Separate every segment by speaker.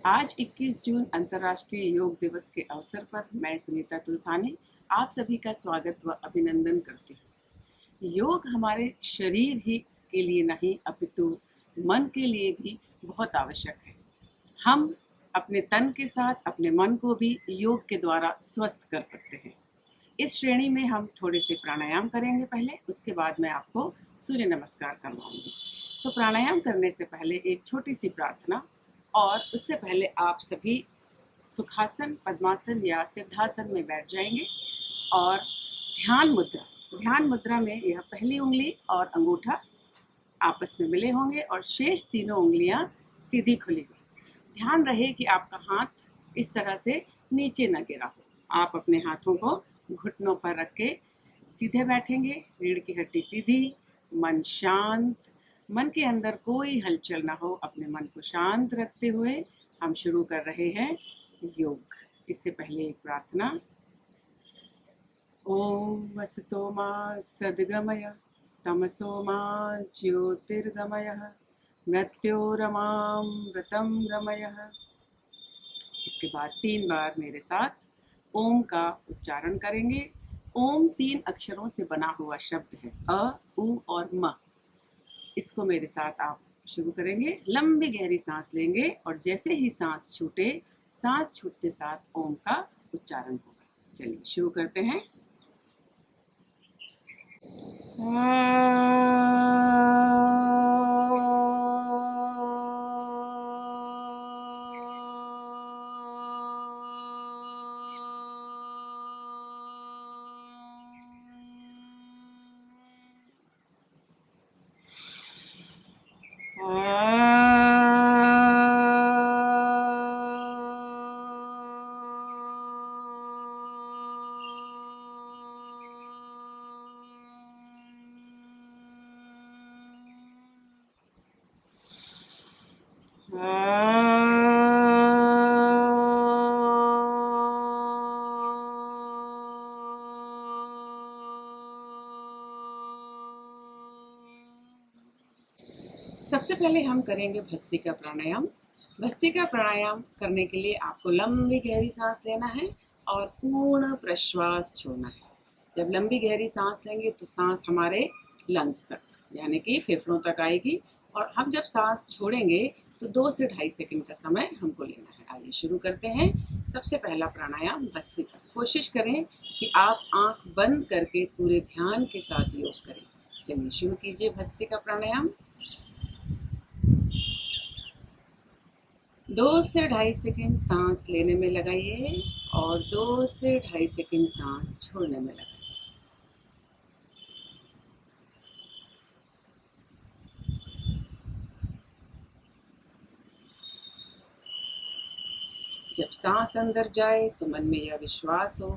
Speaker 1: आज 21 जून अंतर्राष्ट्रीय योग दिवस के अवसर पर मैं सुनीता तुलसानी आप सभी का स्वागत व अभिनंदन करती हूँ। योग हमारे शरीर ही के लिए नहीं अपितु मन के लिए भी बहुत आवश्यक है। हम अपने तन के साथ अपने मन को भी योग के द्वारा स्वस्थ कर सकते हैं। इस श्रेणी में हम थोड़े से प्राणायाम करेंगे पहले, उसके बाद मैं आपको सूर्य नमस्कार करवाऊंगी। तो प्राणायाम करने से पहले एक छोटी सी प्रार्थना, और उससे पहले आप सभी सुखासन, पद्मासन या सिद्धासन में बैठ जाएंगे और ध्यान मुद्रा में यह पहली उंगली और अंगूठा आपस में मिले होंगे और शेष तीनों उंगलियां सीधी खुली हुई। ध्यान रहे कि आपका हाथ इस तरह से नीचे न गिरा हो। आप अपने हाथों को घुटनों पर रख के सीधे बैठेंगे, रीढ़ की हड्डी सीधी, मन शांत, मन के अंदर कोई हलचल ना हो। अपने मन को शांत रखते हुए हम शुरू कर रहे हैं योग। इससे पहले एक प्रार्थना। ओम वसतो मा सद्गमय तमसो मा ज्योतिर्गमय मृत्योरमामृतं गमय। इसके बाद 3 बार मेरे साथ ओम का उच्चारण करेंगे। ओम 3 अक्षरों से बना हुआ शब्द है, अ, उ और म। इसको मेरे साथ आप शुरू करेंगे। लंबी गहरी सांस लेंगे और जैसे ही सांस छूटते साथ ओम का उच्चारण होगा। चलिए शुरू करते हैं। सबसे पहले हम करेंगे भस्त्रिका प्राणायाम। भस्त्रिका प्राणायाम करने के लिए आपको लंबी गहरी सांस लेना है और पूर्ण प्रश्वास छोड़ना है। जब लंबी गहरी सांस लेंगे तो सांस हमारे लंग्स तक यानी कि फेफड़ों तक आएगी, और हम जब सांस छोड़ेंगे तो 2 से 2.5 सेकंड का समय हमको लेना है। आइए शुरू करते हैं। सबसे पहला प्राणायाम भस्त्रिका। कोशिश करें कि आप आंख बंद करके पूरे ध्यान के साथ योग करें। चलिए शुरू कीजिए भस्त्रिका प्राणायाम। 2 से 2.5 सेकंड सांस लेने में लगाइए और 2 से 2.5 सेकंड सांस छोड़ने में लगाइए। जब सांस अंदर जाए तो मन में यह विश्वास हो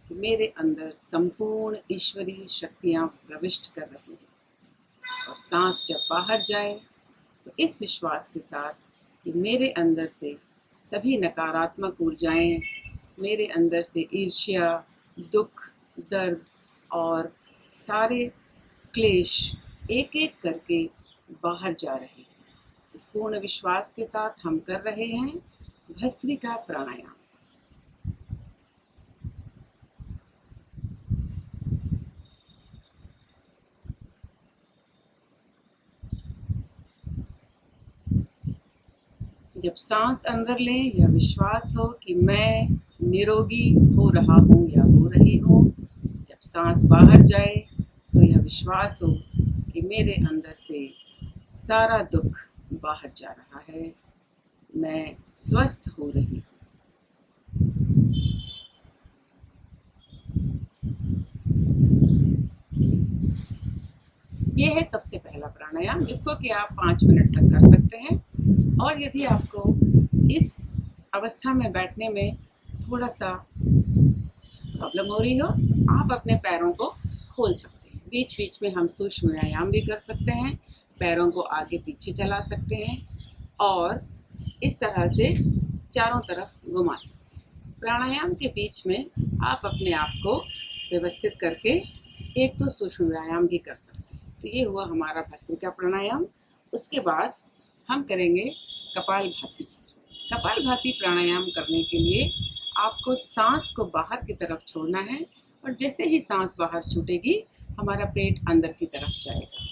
Speaker 1: कि मेरे अंदर संपूर्ण ईश्वरीय शक्तियां प्रविष्ट कर रही हैं, और सांस जब बाहर जाए तो इस विश्वास के साथ कि मेरे अंदर से सभी नकारात्मक ऊर्जाएं, मेरे अंदर से ईर्ष्या, दुख, दर्द और सारे क्लेश एक एक करके बाहर जा रहे हैं। इस पूर्ण विश्वास के साथ हम कर रहे हैं भस्त्रिका प्राणायाम। जब सांस अंदर लें, यह विश्वास हो कि मैं निरोगी हो रहा हूँ या हो रही हूँ। जब सांस बाहर जाए तो यह विश्वास हो कि मेरे अंदर से सारा दुख बाहर जा रहा है, मैं स्वस्थ हो रही हूँ। ये है सबसे पहला प्राणायाम, जिसको कि आप 5 मिनट तक कर सकते हैं। और यदि आपको इस अवस्था में बैठने में थोड़ा सा प्रॉब्लम हो रही हो तो आप अपने पैरों को खोल सकते हैं। बीच बीच में हम सूक्ष्म व्यायाम भी कर सकते हैं। पैरों को आगे पीछे चला सकते हैं और इस तरह से चारों तरफ घुमा सकते हैं। प्राणायाम के बीच में आप अपने आप को व्यवस्थित करके 1-2 सूक्ष्म व्यायाम भी कर सकते हैं। तो ये हुआ हमारा भस्त्रिका प्राणायाम। उसके बाद हम करेंगे कपालभाति। कपालभाति प्राणायाम करने के लिए आपको सांस को बाहर की तरफ छोड़ना है और जैसे ही सांस बाहर छूटेगी हमारा पेट अंदर की तरफ जाएगा।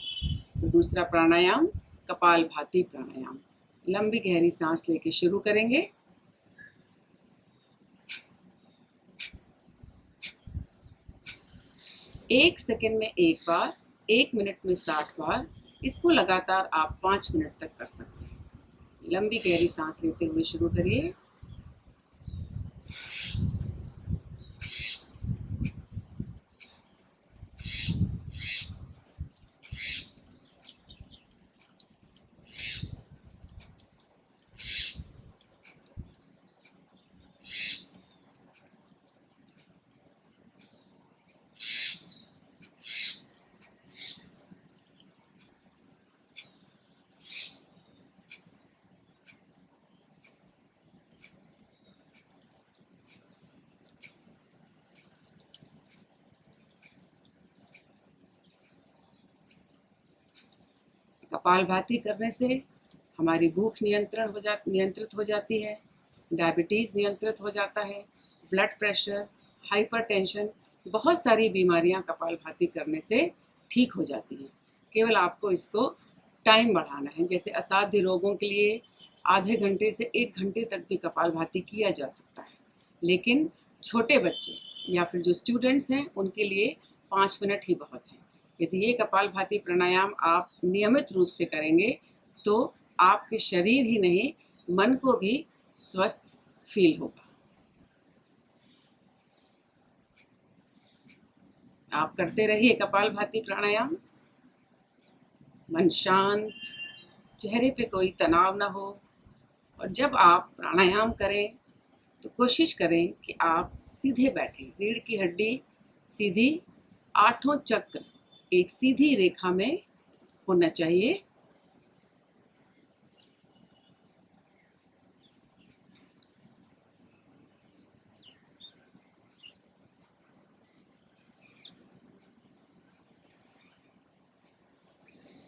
Speaker 1: तो दूसरा प्राणायाम कपालभाति प्राणायाम। लंबी गहरी सांस लेके शुरू करेंगे। एक सेकंड में 1 बार, 1 मिनट में 60 बार। इसको लगातार आप 5 मिनट तक कर सकते हैं। लंबी गहरी सांस लेते हुए शुरू करिए। कपालभाति करने से हमारी भूख नियंत्रित हो जाती है, डायबिटीज़ नियंत्रित हो जाता है, ब्लड प्रेशर, हाइपरटेंशन, बहुत सारी बीमारियां कपालभाति करने से ठीक हो जाती हैं। केवल आपको इसको टाइम बढ़ाना है। जैसे असाध्य रोगों के लिए आधे घंटे से 1 घंटे तक भी कपालभाति किया जा सकता है, लेकिन छोटे बच्चे या फिर जो स्टूडेंट्स हैं उनके लिए 5 मिनट ही बहुत है। यदि ये कपालभाति प्राणायाम आप नियमित रूप से करेंगे तो आपके शरीर ही नहीं, मन को भी स्वस्थ फील होगा। आप करते रहिए कपालभाति प्राणायाम। मन शांत, चेहरे पे कोई तनाव ना हो। और जब आप प्राणायाम करें तो कोशिश करें कि आप सीधे बैठें। रीढ़ की हड्डी सीधी, 8 चक्र एक सीधी रेखा में होना चाहिए।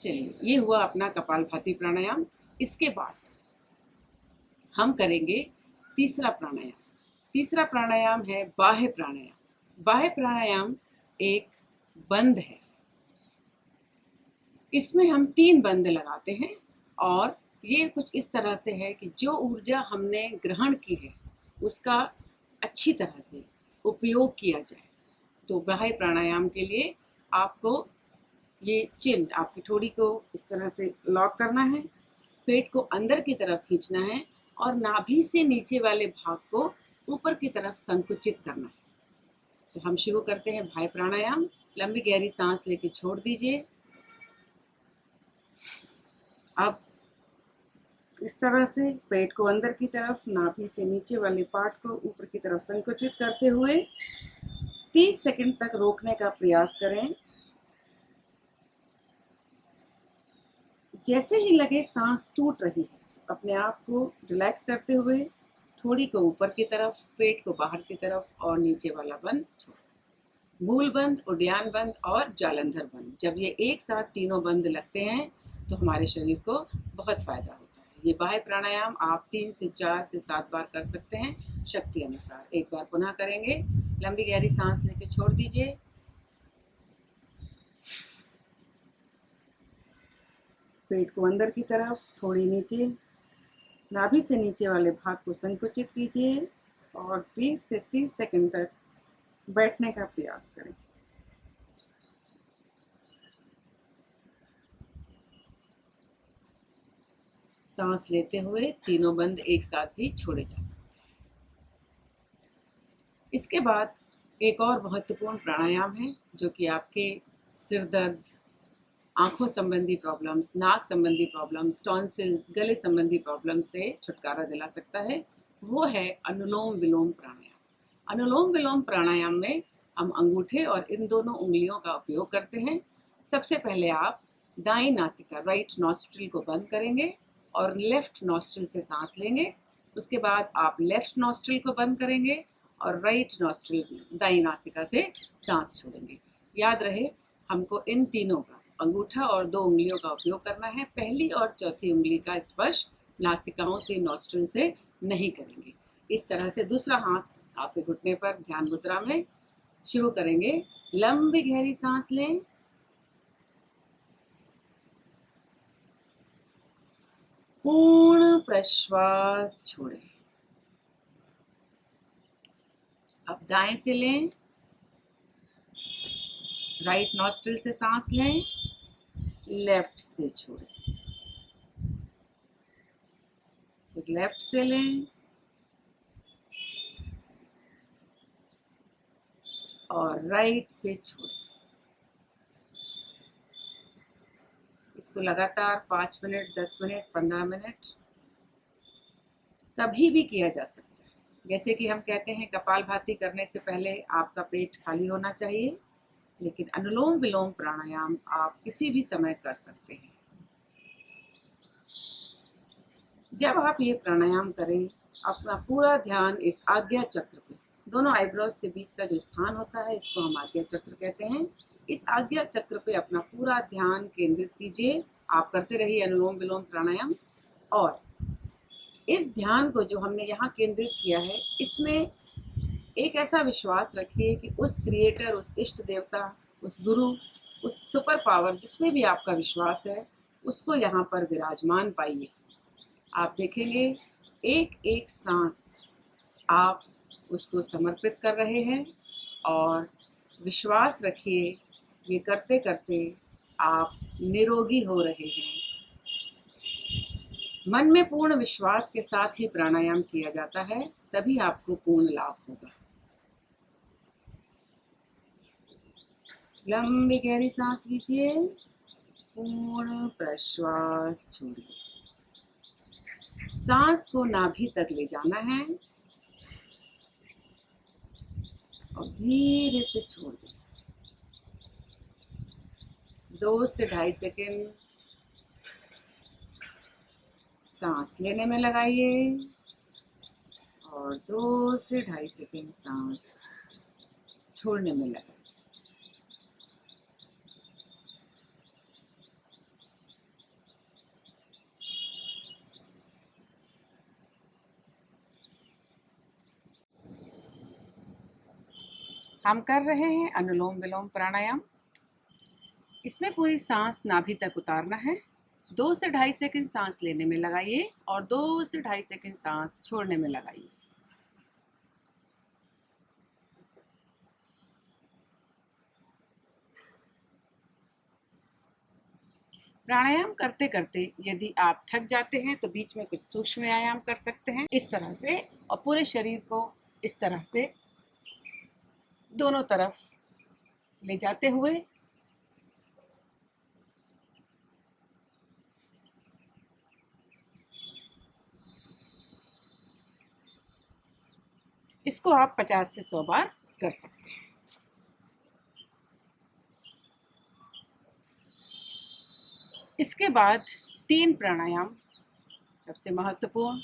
Speaker 1: चलिए, ये हुआ अपना कपालभाति प्राणायाम। इसके बाद हम करेंगे तीसरा प्राणायाम। तीसरा प्राणायाम है बाह्य प्राणायाम। बाह्य प्राणायाम एक बंद है। इसमें हम 3 बंद लगाते हैं और ये कुछ इस तरह से है कि जो ऊर्जा हमने ग्रहण की है उसका अच्छी तरह से उपयोग किया जाए। तो बाह्य प्राणायाम के लिए आपको ये चिन, आपकी ठोड़ी को इस तरह से लॉक करना है, पेट को अंदर की तरफ खींचना है और नाभि से नीचे वाले भाग को ऊपर की तरफ संकुचित करना है। तो हम शुरू करते हैं बाह्य प्राणायाम। लंबी गहरी सांस लेके छोड़ दीजिए। अब इस तरह से पेट को अंदर की तरफ, नाभि से नीचे वाले पार्ट को ऊपर की तरफ संकुचित करते हुए 30 सेकंड तक रोकने का प्रयास करें। जैसे ही लगे सांस टूट रही है तो अपने आप को रिलैक्स करते हुए थोड़ी को ऊपर की तरफ, पेट को बाहर की तरफ और नीचे वाला बंद छोड़। मूल बंद, उड्डयन बंद और जालंधर बंद। जब ये एक साथ तीनों बंद लगते हैं तो हमारे शरीर को बहुत फायदा होता है। ये बाह्य प्राणायाम आप 3 से 4 से 7 बार कर सकते हैं, शक्ति अनुसार। एक बार पुनः करेंगे। लंबी गहरी सांस लेके छोड़ दीजिए। पेट को अंदर की तरफ, थोड़ी नीचे, नाभि से नीचे वाले भाग को संकुचित कीजिए और 20 से 30 सेकंड तक बैठने का प्रयास करें। सांस लेते हुए तीनों बंद एक साथ भी छोड़े जा सकते हैं। इसके बाद एक और महत्वपूर्ण प्राणायाम है जो कि आपके सिर दर्द, आंखों संबंधी प्रॉब्लम्स, नाक संबंधी प्रॉब्लम्स, टॉन्सिल्स, गले संबंधी प्रॉब्लम्स से छुटकारा दिला सकता है। वो है अनुलोम विलोम प्राणायाम। अनुलोम विलोम प्राणायाम में हम अंगूठे और इन दोनों उंगलियों का उपयोग करते हैं। सबसे पहले आप दाईं नासिका, राइट नॉस्ट्रिल को बंद करेंगे और लेफ्ट नॉस्ट्रिल से सांस लेंगे। उसके बाद आप लेफ्ट नॉस्ट्रिल को बंद करेंगे और राइट नॉस्ट्रिल, दाईं नासिका से सांस छोड़ेंगे। याद रहे, हमको इन तीनों का, अंगूठा और 2 उंगलियों का उपयोग करना है। पहली और चौथी उंगली का स्पर्श नासिकाओं से, नॉस्ट्रल से नहीं करेंगे। इस तरह से दूसरा हाथ आपके घुटने पर ध्यान मुद्रा में शुरू करेंगे। लंबी गहरी सांस लें, पूर्ण प्रश्वास छोड़ें। अब दाएं से लें, राइट नॉस्ट्रिल से सांस लें, लेफ्ट से छोड़ें। फिर लेफ्ट से लें और राइट से छोड़ें। इसको लगातार 5 मिनट, 10 मिनट, 15 मिनट कभी भी किया जा सकता है। जैसे कि हम कहते हैं कपालभाति करने से पहले आपका पेट खाली होना चाहिए, लेकिन अनुलोम विलोम प्राणायाम आप किसी भी समय कर सकते हैं। जब आप ये प्राणायाम करें, अपना पूरा ध्यान इस आज्ञा चक्र पे, दोनों आईब्रोज के बीच का जो स्थान होता है, इसको हम आज्ञा चक्र कहते हैं। इस आज्ञा चक्र पे अपना पूरा ध्यान केंद्रित कीजिए। आप करते रहिए अनुलोम विलोम प्राणायाम, और इस ध्यान को जो हमने यहाँ केंद्रित किया है, इसमें एक ऐसा विश्वास रखिए कि उस क्रिएटर, उस इष्ट देवता, उस गुरु, उस सुपर पावर, जिसमें भी आपका विश्वास है, उसको यहाँ पर विराजमान पाइए। आप देखेंगे एक एक सांस आप उसको समर्पित कर रहे हैं, और विश्वास रखिए ये करते करते आप निरोगी हो रहे हैं। मन में पूर्ण विश्वास के साथ ही प्राणायाम किया जाता है, तभी आपको पूर्ण लाभ होगा। लंबी गहरी सांस लीजिए, पूर्ण प्रश्वास छोड़िए। सांस को नाभि तक ले जाना है और धीरे से छोड़ दें। 2 से 2.5 सेकेंड सांस लेने में लगाइए और 2 से 2.5 सेकेंड सांस छोड़ने में लगाइए। हम कर रहे हैं अनुलोम विलोम प्राणायाम। इसमें पूरी सांस नाभि तक उतारना है। 2 से 2.5 सेकेंड सांस लेने में लगाइए और 2 से 2.5 सेकेंड सांस छोड़ने में लगाइए। प्राणायाम करते करते यदि आप थक जाते हैं तो बीच में कुछ सूक्ष्म व्यायाम कर सकते हैं, इस तरह से, और पूरे शरीर को इस तरह से दोनों तरफ ले जाते हुए इसको आप 50 से 100 बार कर सकते हैं। इसके बाद 3 प्राणायाम सबसे महत्वपूर्ण।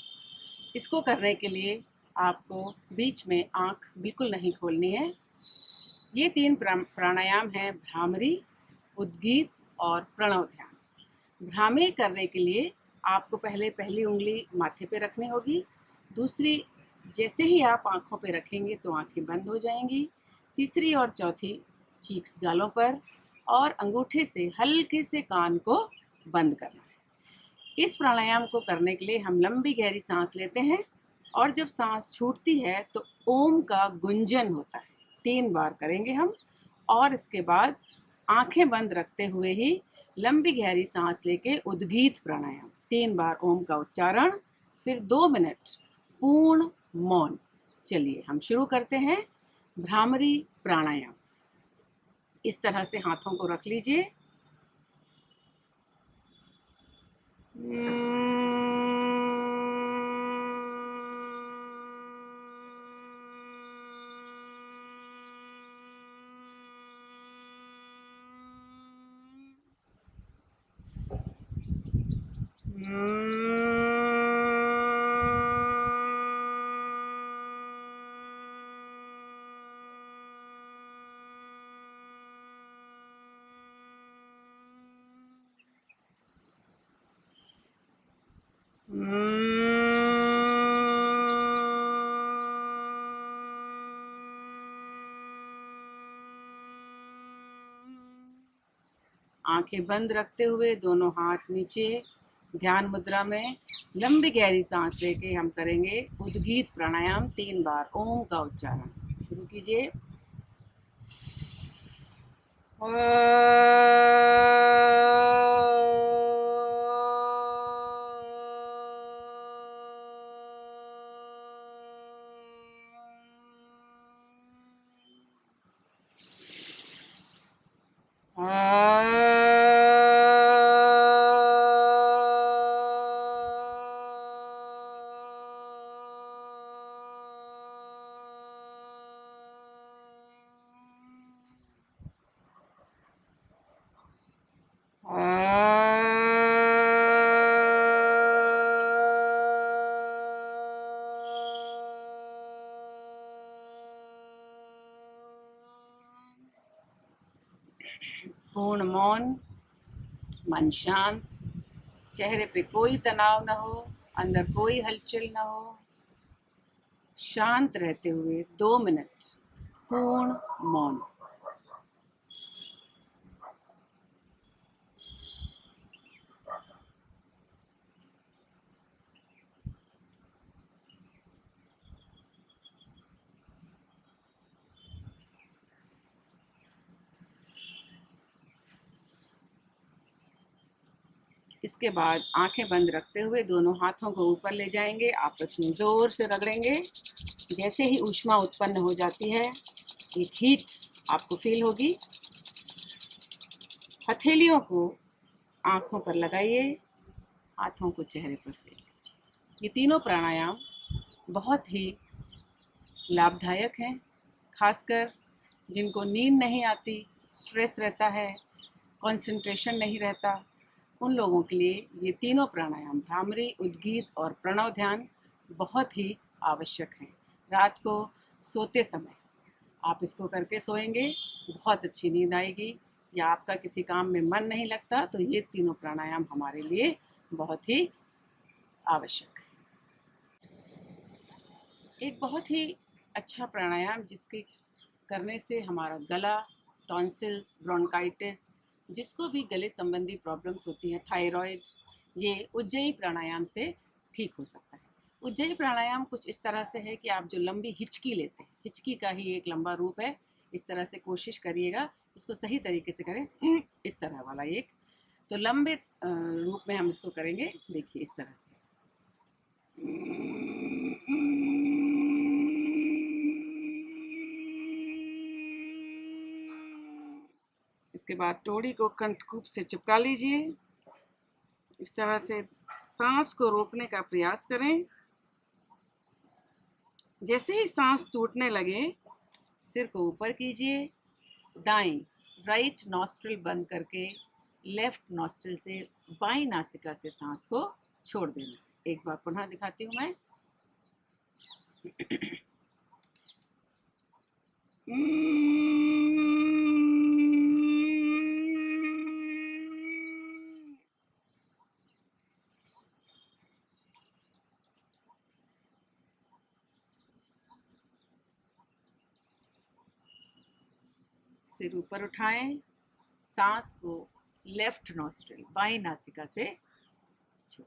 Speaker 1: इसको करने के लिए आपको बीच में आंख बिल्कुल नहीं खोलनी है। ये 3 प्राणायाम हैं भ्रामरी, उद्गीत और प्रणव ध्यान। भ्रामरी करने के लिए आपको पहले पहली उंगली माथे पे रखनी होगी। दूसरी, जैसे ही आप आँखों पे रखेंगे तो आँखें बंद हो जाएंगी। तीसरी और चौथी चीक्स गालों पर, और अंगूठे से हल्के से कान को बंद करना है। इस प्राणायाम को करने के लिए हम लंबी गहरी सांस लेते हैं, और जब सांस छूटती है तो ओम का गुंजन होता है। 3 बार करेंगे हम, और इसके बाद आंखें बंद रखते हुए ही लंबी गहरी सांस लेके उद्गीत प्राणायाम 3 बार ओम का उच्चारण, फिर 2 मिनट पूर्ण मौन। चलिए हम शुरू करते हैं भ्रामरी प्राणायाम। इस तरह से हाथों को रख लीजिए। आंखें बंद रखते हुए दोनों हाथ नीचे, ध्यान मुद्रा में लंबी गहरी सांस लेके हम करेंगे उद्गीत प्राणायाम 3 बार। ओम का उच्चारण शुरू कीजिए। पूर्ण मौन, मन शांत, चेहरे पे कोई तनाव न हो, अंदर कोई हलचल न हो, शांत रहते हुए 2 मिनट पूर्ण मौन। इसके बाद आंखें बंद रखते हुए दोनों हाथों को ऊपर ले जाएंगे, आपस में जोर से रगड़ेंगे। जैसे ही ऊष्मा उत्पन्न हो जाती है, एक हीट आपको फील होगी। हथेलियों को आंखों पर लगाइए, हाथों को चेहरे पर फेर लीजिए। ये तीनों प्राणायाम बहुत ही लाभदायक हैं, खासकर जिनको नींद नहीं आती, स्ट्रेस रहता है, कंसंट्रेशन नहीं रहता, उन लोगों के लिए ये तीनों प्राणायाम भ्रामरी, उद्गीत और प्रणव ध्यान बहुत ही आवश्यक हैं। रात को सोते समय आप इसको करके सोएंगे, बहुत अच्छी नींद आएगी। या आपका किसी काम में मन नहीं लगता तो ये तीनों प्राणायाम हमारे लिए बहुत ही आवश्यक है। एक बहुत ही अच्छा प्राणायाम जिसके करने से हमारा गला, टॉन्सिल्स, ब्रोंकाइटिस, जिसको भी गले संबंधी प्रॉब्लम्स होती हैं, थायराइड, ये उज्जयी प्राणायाम से ठीक हो सकता है। उज्जयी प्राणायाम कुछ इस तरह से है कि आप जो लंबी हिचकी लेते हैं, हिचकी का ही एक लंबा रूप है। इस तरह से कोशिश करिएगा, इसको सही तरीके से करें, इस तरह वाला एक। तो लंबे रूप में हम इसको करेंगे, देखिए इस तरह से। इसके बाद टोड़ी को कंठकूप से चिपका लीजिए। इस तरह से सांस को रोकने का प्रयास करें। जैसे ही सांस टूटने लगे, सिर को ऊपर कीजिए, दाएं राइट नॉस्ट्रिल बंद करके लेफ्ट नॉस्ट्रिल से बाईं नासिका से सांस को छोड़ देना। एक बार पुनः दिखाती हूँ मैं। सिर ऊपर उठाएं, सांस को लेफ्ट नॉस्ट्रिल बाईं नासिका से छोड़।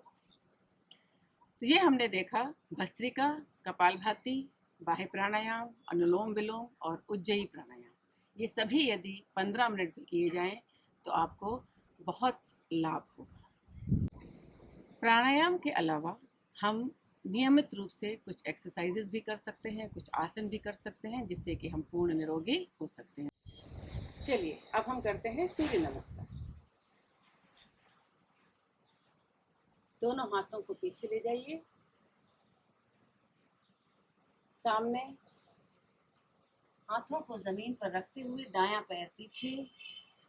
Speaker 1: तो ये हमने देखा भस्त्रिका, कपालभाति, बाह्य प्राणायाम, अनुलोम विलोम और उज्जयी प्राणायाम। ये सभी यदि 15 मिनट भी किए जाएं तो आपको बहुत लाभ होगा। प्राणायाम के अलावा हम नियमित रूप से कुछ एक्सरसाइजेस भी कर सकते हैं, कुछ आसन भी कर सकते हैं, जिससे कि हम पूर्ण निरोगी हो सकते हैं। चलिए अब हम करते हैं सूर्य नमस्कार। दोनों हाथों को पीछे ले जाइए, सामने हाथों को जमीन पर रखते हुए दायां पैर पीछे,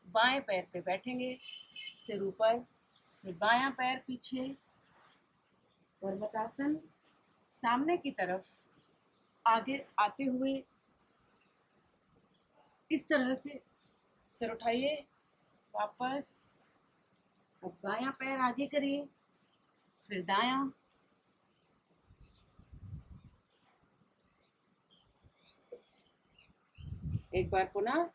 Speaker 1: बाएं पैर पे बैठेंगे, सिर ऊपर, फिर बायां पैर पीछे, पर्वतासन। सामने की तरफ आगे आते हुए इस तरह से सिर उठाइए, वापस। अब बायां पैर आगे करिए, फिर दायां, एक बार पुनः।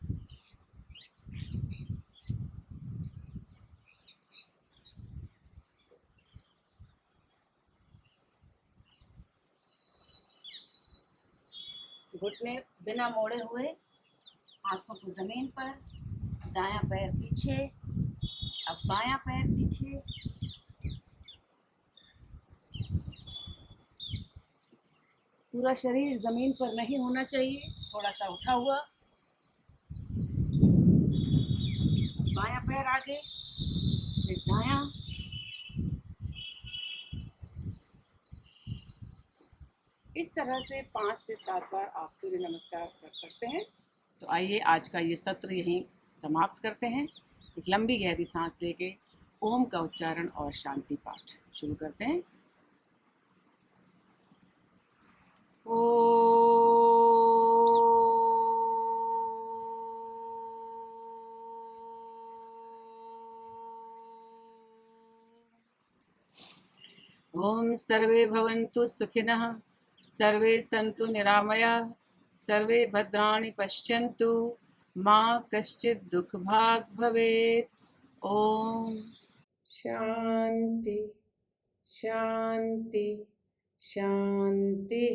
Speaker 2: घुटने बिना मोड़े हुए, हाथों को जमीन पर, दायां पैर पीछे, अब बायां पैर पीछे, पूरा शरीर जमीन पर नहीं होना चाहिए, थोड़ा सा उठा हुआ, बायां पैर आगे, फिर दायां। इस तरह से 5 से 7 बार आप सूर्य नमस्कार कर सकते हैं। तो आइए आज का ये सत्र यहीं समाप्त करते हैं। एक लंबी गहरी सांस लेके ओम का उच्चारण और शांति पाठ शुरू करते हैं। ओम सर्वे भवन्तु सुखिनः, सर्वे सन्तु निरामयाः, सर्वे भद्राणि पश्यन्तु, मा कश्चित् दुःखभाग् भवेत्। ओम शांति शांति शांति।